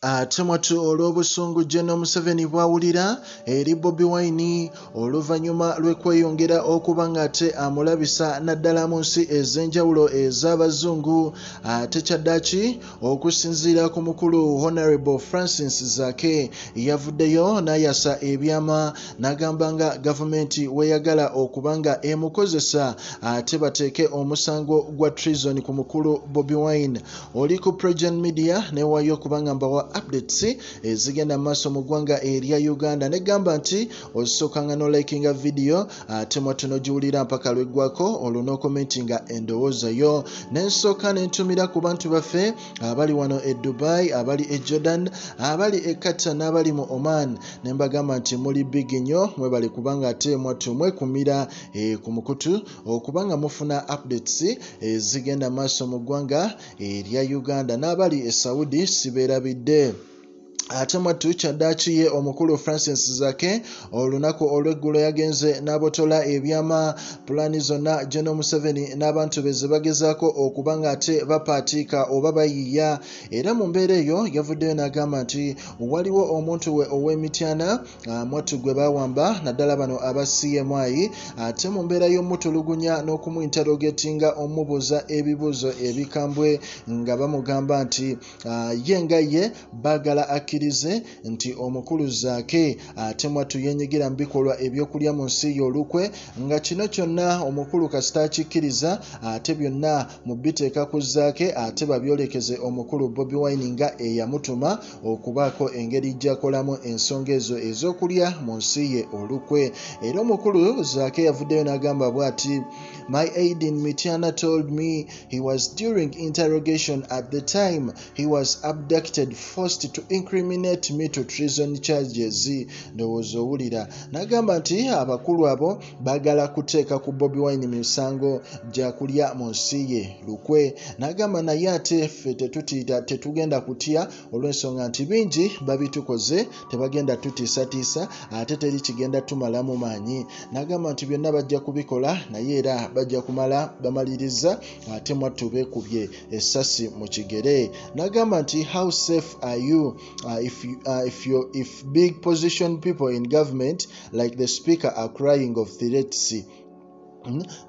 Temwatu olw'obusungu General Museveni bwawulira eri Bobiwine oluvannyuma lw'okweyongera okuba ng'ate amulabisa naddala mu nsi ez'enjawulo ez'abazungu. Tekyaddaaki okusinziira ku mukulu Honorable Francis Zaake yavuddeyo n'ayasa ebyama n'agamba nga gavumenti weyagala okuba nga emukozesa ate bateeke omusango gwa treason ku mukulu Bobiwine. Oli ku Project Media newayo okuba nga mbawa updates ezigenda maaso mu ggwanga erya Uganda negamba nti osookanga no likinga video ate mwatu nogiwulira mpaka lweggwako olwo n'okomentinga endowooza yo. Nensooka nentumira ku bantu baffe abali wano e Dubai, abali e Jordan, abali e Qatar n'abali mu Oman nembagamba nti muli big nnyo mwebale kubanga ate mwatu mwekumira ku mukutu okubanga mufuna updates ezigenda maaso mu ggwanga erya Uganda n'abali e Saudi sibeerabidde. Ate mwatu kyaddaaki ye omukulu Francis Zaake olunaku olw'eggulo yagenze n'abotola ebyama pulaani zonna General Museveni n'abantu be ze bagezaako okuba nga ate bapaatiika oba bayiiya. Era mu mbeera eyo yavuddeyo n'agamba nti waliwo omuntu we ow'emityana mwatu gwe baawamba naddala bano aba CMI ate mu mbeera y'omutulugunya n'okumwinterogetinga omubuuza ebibuuzo ebikambwe nga bamugamba nti ye nga ye baagala akkirize nti omukulu Zaake ate mwatu yenyigira mu bikolwa ebyokulya mu nsi y'olukwe nga kino kyonna omukulu kasita akikkiriza ate byonna mu biteeka ku Zaake ate babyolekeze omukulu Bobiwine nga eyamutuma okubaako engeri gy'akolamu ensonga ezo ez'okulya mu nsi ye olukwe. Era omukulu Zaake yavuddeyo n'agamba bw'ati, My aide in Mityana told me he was during interrogation at the time he was abducted, forced to incriminate me to treason charges. Ndowooza owulira n'agamba nti abakulu abo baagala kuteeka ku Bobiwine misango gya kulya mu nsi ye lukwe. N'agamba naye ate ffe tetugenda kutya olw'ensonga nti bingi babitukoze tebagenda tutiisatiisa ate teri kigenda tumalamu maanyi. N'agamba nti byonna bajja kubikola naye era bajja kumala bamaliriza ate mwattu beekubye essasi mu kigere. N'agamba nti how safe are you if big position people in government like the speaker are crying of threats.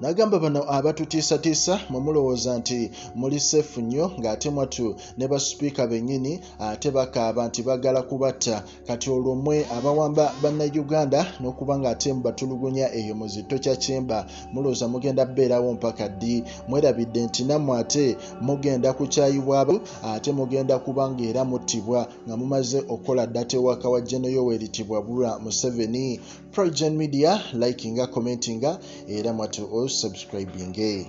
N'agamba bano abatutiisatiisa mumulowooza nti muli sefu nnyo ng'ate mwatu ne basipiika bennyini ate bakaaba nti bagala kubatta kati olwo mmwe abawamba bannayuganda n'okuba ng'ate mubatulugunya eyo mu zitto kya Kyemba mulowooza mugenda bbeerawo mpaka ddi? Mwerabidde nti nammwe ate mugenda kukyayibwa ate mugenda kuba ng'era muttibwa nga mumaze okukola dda tewaka wa General Yoweri Tibwabulwa Museveni. Project Media likinga commentinga era mwatu subscribing.